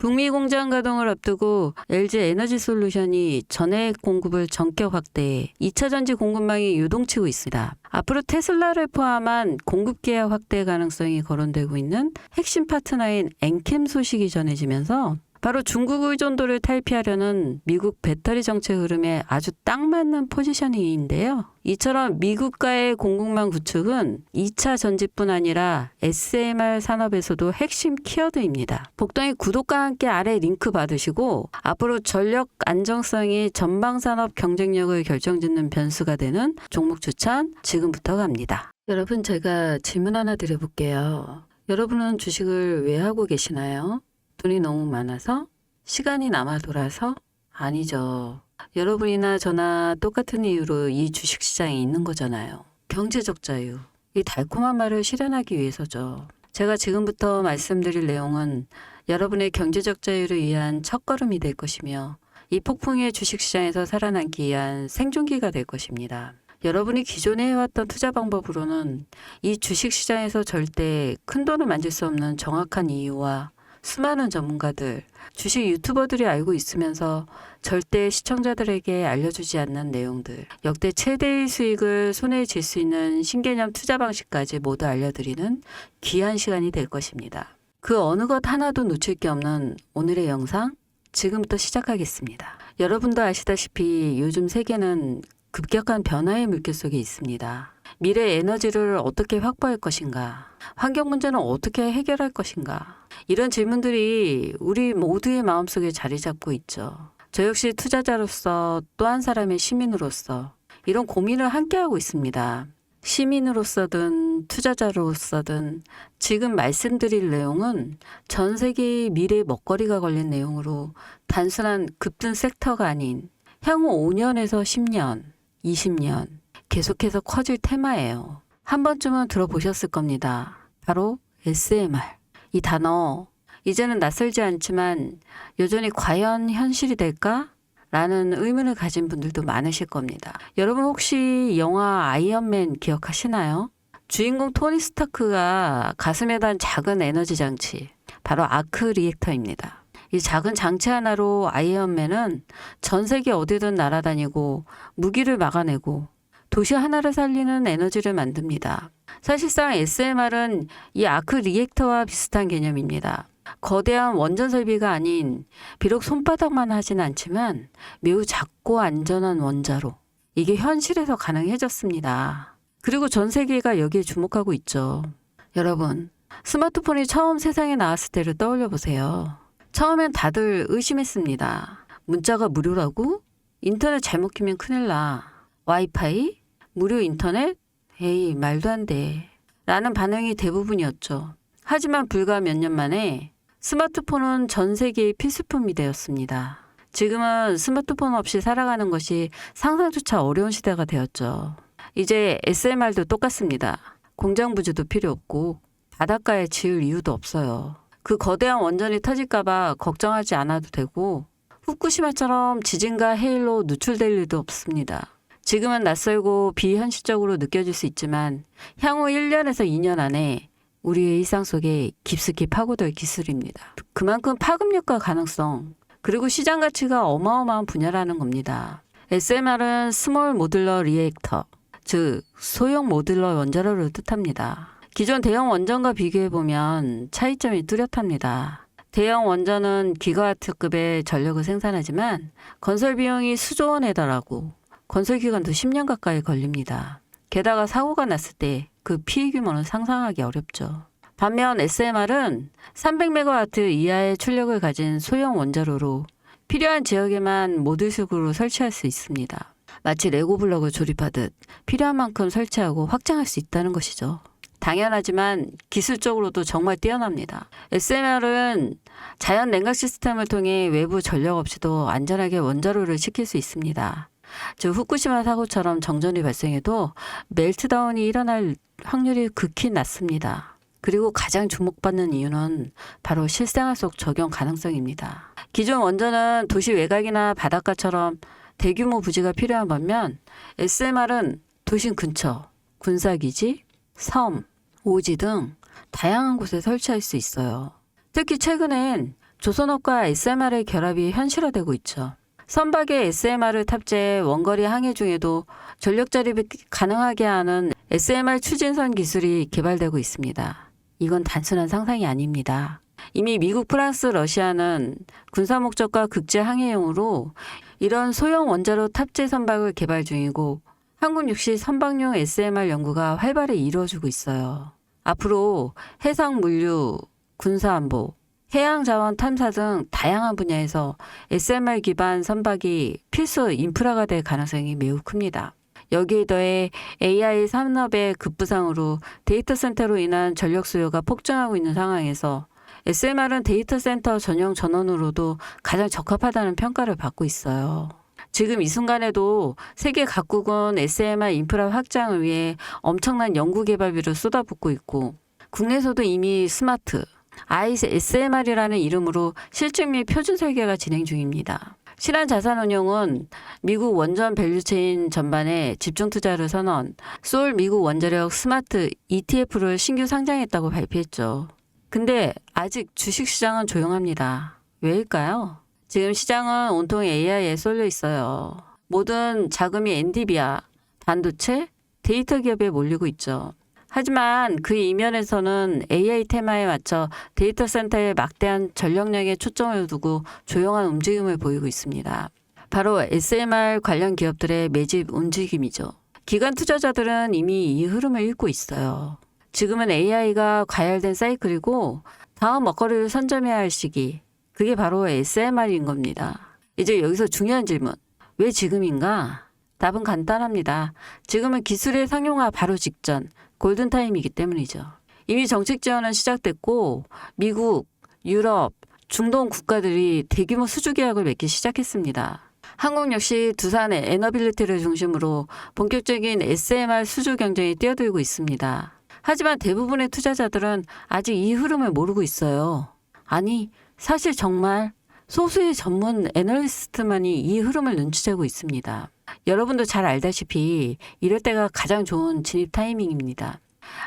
북미 공장 가동을 앞두고 LG 에너지솔루션이 전해액 공급을 전격 확대해 2차 전지 공급망이 요동치고 있습니다. 앞으로 테슬라를 포함한 공급 계약 확대 가능성이 거론되고 있는 핵심 파트너인 엔캠 소식이 전해지면서 바로 중국 의존도를 탈피하려는 미국 배터리 정책 흐름에 아주 딱 맞는 포지셔닝인데요. 이처럼 미국과의 공급망 구축은 2차 전지뿐 아니라 SMR 산업에서도 핵심 키워드입니다. 복덩이 구독과 함께 아래 링크 받으시고 앞으로 전력 안정성이 전방산업 경쟁력을 결정짓는 변수가 되는 종목 추천 지금부터 갑니다. 여러분, 제가 질문 하나 드려볼게요. 여러분은 주식을 왜 하고 계시나요? 돈이 너무 많아서? 시간이 남아 돌아서? 아니죠. 여러분이나 저나 똑같은 이유로 이 주식시장에 있는 거잖아요. 경제적 자유. 이 달콤한 말을 실현하기 위해서죠. 제가 지금부터 말씀드릴 내용은 여러분의 경제적 자유를 위한 첫걸음이 될 것이며 이 폭풍의 주식시장에서 살아남기 위한 생존기가 될 것입니다. 여러분이 기존에 해왔던 투자 방법으로는 이 주식시장에서 절대 큰 돈을 만질 수 없는 정확한 이유와 수많은 전문가들, 주식 유튜버들이 알고 있으면서 절대 시청자들에게 알려주지 않는 내용들, 역대 최대의 수익을 손에 쥘 수 있는 신개념 투자 방식까지 모두 알려드리는 귀한 시간이 될 것입니다. 그 어느 것 하나도 놓칠 게 없는 오늘의 영상, 지금부터 시작하겠습니다. 여러분도 아시다시피 요즘 세계는 급격한 변화의 물결 속에 있습니다. 미래 에너지를 어떻게 확보할 것인가? 환경 문제는 어떻게 해결할 것인가? 이런 질문들이 우리 모두의 마음속에 자리 잡고 있죠. 저 역시 투자자로서 또 한 사람의 시민으로서 이런 고민을 함께하고 있습니다. 시민으로서든 투자자로서든 지금 말씀드릴 내용은 전 세계의 미래 먹거리가 걸린 내용으로 단순한 급등 섹터가 아닌 향후 5년에서 10년, 20년 계속해서 커질 테마예요. 한 번쯤은 들어보셨을 겁니다. 바로 SMR. 이 단어 이제는 낯설지 않지만 여전히 과연 현실이 될까? 라는 의문을 가진 분들도 많으실 겁니다. 여러분 혹시 영화 아이언맨 기억하시나요? 주인공 토니 스타크가 가슴에 단 작은 에너지 장치, 바로 아크 리액터입니다. 이 작은 장치 하나로 아이언맨은 전 세계 어디든 날아다니고 무기를 막아내고 도시 하나를 살리는 에너지를 만듭니다. 사실상 SMR은 이 아크 리액터와 비슷한 개념입니다. 거대한 원전 설비가 아닌 비록 손바닥만 하진 않지만 매우 작고 안전한 원자로 이게 현실에서 가능해졌습니다. 그리고 전 세계가 여기에 주목하고 있죠. 여러분, 스마트폰이 처음 세상에 나왔을 때를 떠올려 보세요. 처음엔 다들 의심했습니다. 문자가 무료라고? 인터넷 잘못 키면 큰일 나. 와이파이? 무료 인터넷? 에이, 말도 안 돼. 라는 반응이 대부분이었죠. 하지만 불과 몇 년 만에 스마트폰은 전 세계의 필수품이 되었습니다. 지금은 스마트폰 없이 살아가는 것이 상상조차 어려운 시대가 되었죠. 이제 SMR도 똑같습니다. 공장 부지도 필요 없고 바닷가에 지을 이유도 없어요. 그 거대한 원전이 터질까봐 걱정하지 않아도 되고 후쿠시마처럼 지진과 해일로 누출될 일도 없습니다. 지금은 낯설고 비현실적으로 느껴질 수 있지만 향후 1년에서 2년 안에 우리의 일상 속에 깊숙이 파고들 기술입니다. 그만큼 파급력과 가능성, 그리고 시장 가치가 어마어마한 분야라는 겁니다. SMR은 스몰 모듈러 리액터, 즉 소형 모듈러 원자로를 뜻합니다. 기존 대형 원전과 비교해보면 차이점이 뚜렷합니다. 대형 원전은 기가와트급의 전력을 생산하지만 건설 비용이 수조 원에 달하고 건설 기간도 10년 가까이 걸립니다. 게다가 사고가 났을 때 그 피해 규모는 상상하기 어렵죠. 반면 SMR은 300메가와트 이하의 출력을 가진 소형 원자로로 필요한 지역에만 모듈식으로 설치할 수 있습니다. 마치 레고 블록을 조립하듯 필요한 만큼 설치하고 확장할 수 있다는 것이죠. 당연하지만 기술적으로도 정말 뛰어납니다. SMR은 자연 냉각 시스템을 통해 외부 전력 없이도 안전하게 원자로를 식힐 수 있습니다. 즉 후쿠시마 사고처럼 정전이 발생해도 멜트다운이 일어날 확률이 극히 낮습니다. 그리고 가장 주목받는 이유는 바로 실생활 속 적용 가능성입니다. 기존 원전은 도시 외곽이나 바닷가처럼 대규모 부지가 필요한 반면 SMR은 도심 근처, 군사기지, 섬, 오지 등 다양한 곳에 설치할 수 있어요. 특히 최근엔 조선업과 SMR의 결합이 현실화되고 있죠. 선박에 SMR을 탑재해 원거리 항해 중에도 전력 자립이 가능하게 하는 SMR 추진선 기술이 개발되고 있습니다. 이건 단순한 상상이 아닙니다. 이미 미국, 프랑스, 러시아는 군사 목적과 국제 항해용으로 이런 소형 원자로 탑재 선박을 개발 중이고 한국 역시 선박용 SMR 연구가 활발히 이루어지고 있어요. 앞으로 해상 물류, 군사안보, 해양자원 탐사 등 다양한 분야에서 SMR 기반 선박이 필수 인프라가 될 가능성이 매우 큽니다. 여기에 더해 AI 산업의 급부상으로 데이터 센터로 인한 전력 수요가 폭증하고 있는 상황에서 SMR은 데이터 센터 전용 전원으로도 가장 적합하다는 평가를 받고 있어요. 지금 이 순간에도 세계 각국은 SMR 인프라 확장을 위해 엄청난 연구 개발비를 쏟아붓고 있고 국내에서도 이미 스마트, SMR이라는 이름으로 실증 및 표준 설계가 진행 중입니다. 신한자산운용은 미국 원전 밸류체인 전반에 집중 투자를 선언, 소울 미국 원자력 스마트 ETF를 신규 상장했다고 발표했죠. 근데 아직 주식시장은 조용합니다. 왜일까요? 지금 시장은 온통 AI에 쏠려 있어요. 모든 자금이 엔비디아, 반도체, 데이터 기업에 몰리고 있죠. 하지만 그 이면에서는 AI 테마에 맞춰 데이터 센터에 막대한 전력량에 초점을 두고 조용한 움직임을 보이고 있습니다. 바로 SMR 관련 기업들의 매집 움직임이죠. 기관 투자자들은 이미 이 흐름을 읽고 있어요. 지금은 AI가 과열된 사이클이고 다음 먹거리를 선점해야 할 시기. 그게 바로 SMR인 겁니다. 이제 여기서 중요한 질문. 왜 지금인가? 답은 간단합니다. 지금은 기술의 상용화 바로 직전, 골든타임이기 때문이죠. 이미 정책 지원은 시작됐고 미국, 유럽, 중동 국가들이 대규모 수주 계약을 맺기 시작했습니다. 한국 역시 두산의 에너빌리티를 중심으로 본격적인 SMR 수주 경쟁에 뛰어들고 있습니다. 하지만 대부분의 투자자들은 아직 이 흐름을 모르고 있어요. 아니, 사실 정말 소수의 전문 애널리스트만이 이 흐름을 눈치채고 있습니다. 여러분도 잘 알다시피 이럴 때가 가장 좋은 진입 타이밍입니다.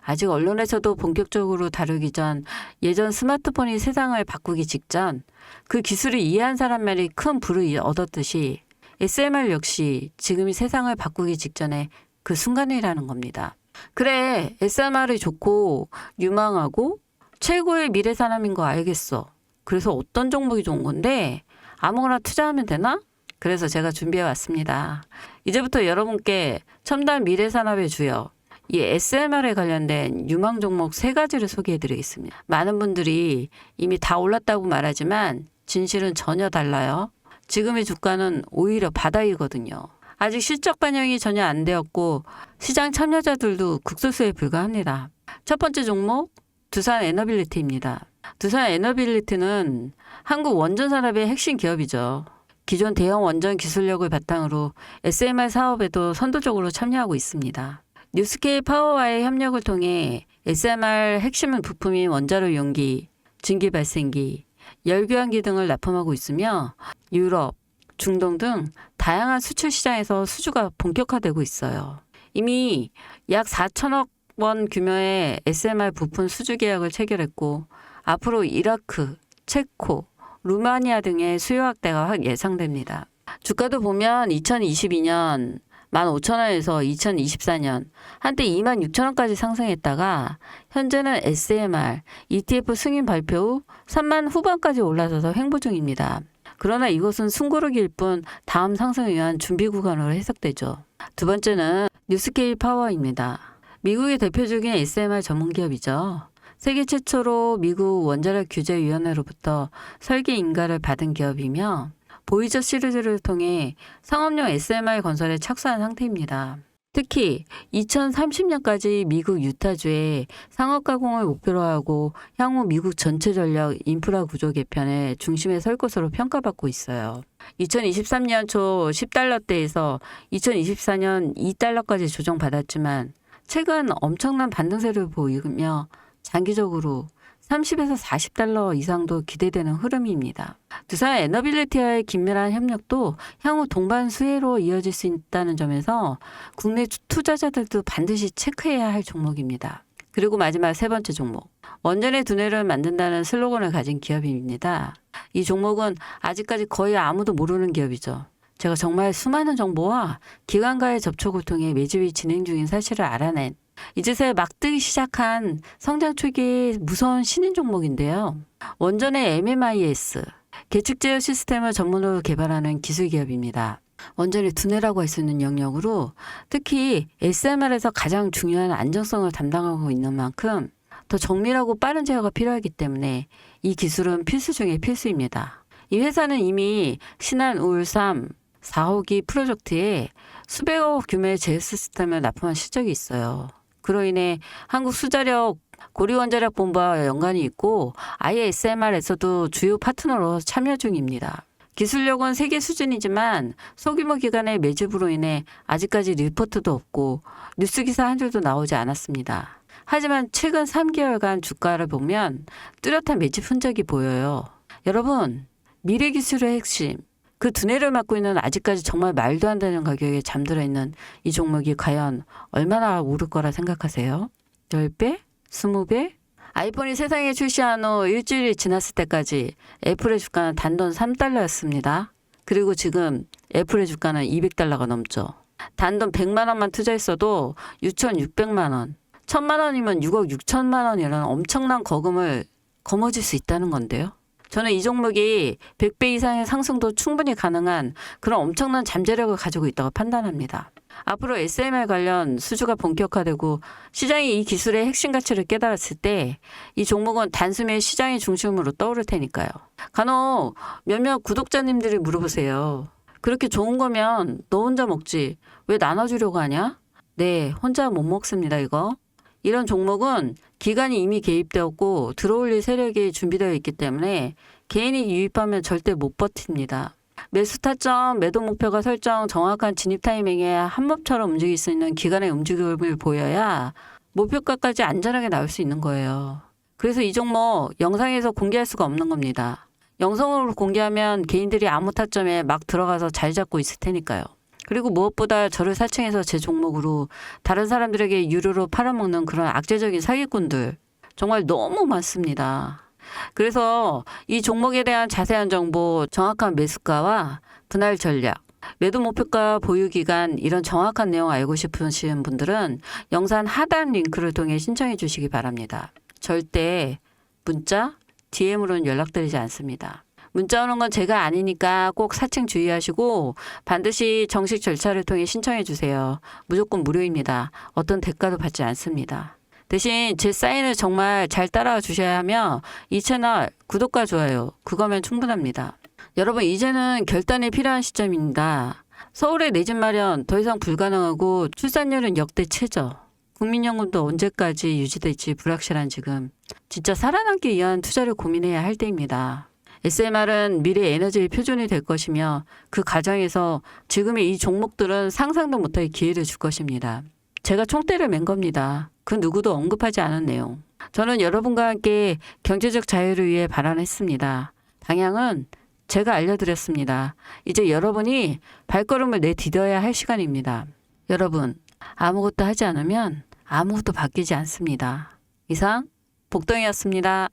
아직 언론에서도 본격적으로 다루기 전 예전 스마트폰이 세상을 바꾸기 직전 그 기술을 이해한 사람만이 큰 부를 얻었듯이 SMR 역시 지금이 세상을 바꾸기 직전에 그 순간이라는 겁니다. 그래, SMR이 좋고 유망하고 최고의 미래 산업인 거 알겠어. 그래서 어떤 종목이 좋은 건데 아무거나 투자하면 되나? 그래서 제가 준비해 왔습니다. 이제부터 여러분께 첨단 미래 산업의 주역, 이 SMR에 관련된 유망 종목 3가지를 소개해 드리겠습니다. 많은 분들이 이미 다 올랐다고 말하지만 진실은 전혀 달라요. 지금의 주가는 오히려 바닥이거든요. 아직 실적 반영이 전혀 안 되었고 시장 참여자들도 극소수에 불과합니다. 첫 번째 종목, 두산 에너빌리티입니다. 두산 에너빌리티는 한국 원전 산업의 핵심 기업이죠. 기존 대형 원전 기술력을 바탕으로 SMR 사업에도 선도적으로 참여하고 있습니다. 뉴스케일 파워와의 협력을 통해 SMR 핵심 부품인 원자로 용기, 증기 발생기, 열교환기 등을 납품하고 있으며 유럽, 중동 등 다양한 수출 시장에서 수주가 본격화되고 있어요. 이미 약 4천억 원 규모의 SMR 부품 수주 계약을 체결했고 앞으로 이라크, 체코, 루마니아 등의 수요 확대가 예상됩니다. 주가도 보면 2022년 15,000원에서 2024년 한때 26,000원까지 상승했다가 현재는 SMR, ETF 승인 발표 후 3만 후반까지 올라서서 횡보 중입니다. 그러나 이것은 숨고르기일 뿐 다음 상승을 위한 준비 구간으로 해석되죠. 두 번째는 뉴스케일 파워입니다. 미국의 대표적인 SMR 전문기업이죠. 세계 최초로 미국 원자력 규제위원회로부터 설계 인가를 받은 기업이며 보이저 시리즈를 통해 상업용 SMR 건설에 착수한 상태입니다. 특히 2030년까지 미국 유타주에 상업 가공을 목표로 하고 향후 미국 전체 전력 인프라 구조 개편의 중심에 설 것으로 평가받고 있어요. 2023년 초 10달러대에서 2024년 2달러까지 조정받았지만 최근 엄청난 반등세를 보이며 장기적으로 30에서 40달러 이상도 기대되는 흐름입니다. 두산 에너빌리티와의 긴밀한 협력도 향후 동반 수혜로 이어질 수 있다는 점에서 국내 투자자들도 반드시 체크해야 할 종목입니다. 그리고 마지막 세 번째 종목. 원전의 두뇌를 만든다는 슬로건을 가진 기업입니다. 이 종목은 아직까지 거의 아무도 모르는 기업이죠. 제가 정말 수많은 정보와 기관과의 접촉을 통해 매집이 진행 중인 사실을 알아낸 이제서야 막 뜨기 시작한 성장 초기의 무서운 신인 종목인데요. 원전의 MMIS, 계측 제어 시스템을 전문으로 개발하는 기술 기업입니다. 원전의 두뇌라고 할 수 있는 영역으로 특히 SMR에서 가장 중요한 안정성을 담당하고 있는 만큼 더 정밀하고 빠른 제어가 필요하기 때문에 이 기술은 필수 중의 필수입니다. 이 회사는 이미 신한 우울3 4호기 프로젝트에 수백억 규모의 제어 시스템을 납품한 실적이 있어요. 그로 인해 한국 수자력 고리원자력 본부와 연관이 있고 아예 SMR에서도 주요 파트너로 참여 중입니다. 기술력은 세계 수준이지만 소규모 기관의 매집으로 인해 아직까지 리포트도 없고 뉴스 기사 한 줄도 나오지 않았습니다. 하지만 최근 3개월간 주가를 보면 뚜렷한 매집 흔적이 보여요. 여러분, 미래 기술의 핵심, 그 두뇌를 맡고 있는 아직까지 정말 말도 안 되는 가격에 잠들어 있는 이 종목이 과연 얼마나 오를 거라 생각하세요? 10배? 20배? 아이폰이 세상에 출시한 후 일주일이 지났을 때까지 애플의 주가는 단돈 3달러였습니다. 그리고 지금 애플의 주가는 200달러가 넘죠. 단돈 100만 원만 투자했어도 6,600만 원, 1,000만 원이면 6억 6천만 원이라는 엄청난 거금을 거머쥘 수 있다는 건데요. 저는 이 종목이 100배 이상의 상승도 충분히 가능한 그런 엄청난 잠재력을 가지고 있다고 판단합니다. 앞으로 SMR 관련 수주가 본격화되고 시장이 이 기술의 핵심 가치를 깨달았을 때 이 종목은 단숨에 시장의 중심으로 떠오를 테니까요. 간혹 몇몇 구독자님들이 물어보세요. 그렇게 좋은 거면 너 혼자 먹지 왜 나눠주려고 하냐? 네, 혼자 못 먹습니다 이거. 이런 종목은 기관이 이미 개입되었고 들어올릴 세력이 준비되어 있기 때문에 개인이 유입하면 절대 못 버팁니다. 매수 타점, 매도 목표가 설정, 정확한 진입 타이밍에 한몸처럼 움직일 수 있는 기관의 움직임을 보여야 목표가까지 안전하게 나올 수 있는 거예요. 그래서 이 종목 영상에서 공개할 수가 없는 겁니다. 영상으로 공개하면 개인들이 아무 타점에 막 들어가서 자리 잡고 있을 테니까요. 그리고 무엇보다 저를 사칭해서 제 종목으로 다른 사람들에게 유료로 팔아먹는 그런 악재적인 사기꾼들 정말 너무 많습니다. 그래서 이 종목에 대한 자세한 정보, 정확한 매수가와 분할 전략, 매도 목표가 보유 기간 이런 정확한 내용 알고 싶으신 분들은 영상 하단 링크를 통해 신청해 주시기 바랍니다. 절대 문자, DM으로는 연락드리지 않습니다. 문자 오는 건 제가 아니니까 꼭 사칭 주의하시고 반드시 정식 절차를 통해 신청해 주세요. 무조건 무료입니다. 어떤 대가도 받지 않습니다. 대신 제 사인을 정말 잘 따라와 주셔야 하며 이 채널 구독과 좋아요 그거면 충분합니다. 여러분 이제는 결단이 필요한 시점입니다. 서울의 내 집 마련 더 이상 불가능하고 출산율은 역대 최저. 국민연금도 언제까지 유지될지 불확실한 지금 진짜 살아남기 위한 투자를 고민해야 할 때입니다. SMR은 미래 에너지의 표준이 될 것이며 그 과정에서 지금의 이 종목들은 상상도 못할 기회를 줄 것입니다. 제가 총대를 맨 겁니다. 그 누구도 언급하지 않은 내용. 저는 여러분과 함께 경제적 자유를 위해 발언했습니다. 방향은 제가 알려드렸습니다. 이제 여러분이 발걸음을 내디뎌야 할 시간입니다. 여러분, 아무것도 하지 않으면 아무것도 바뀌지 않습니다. 이상 복동이었습니다.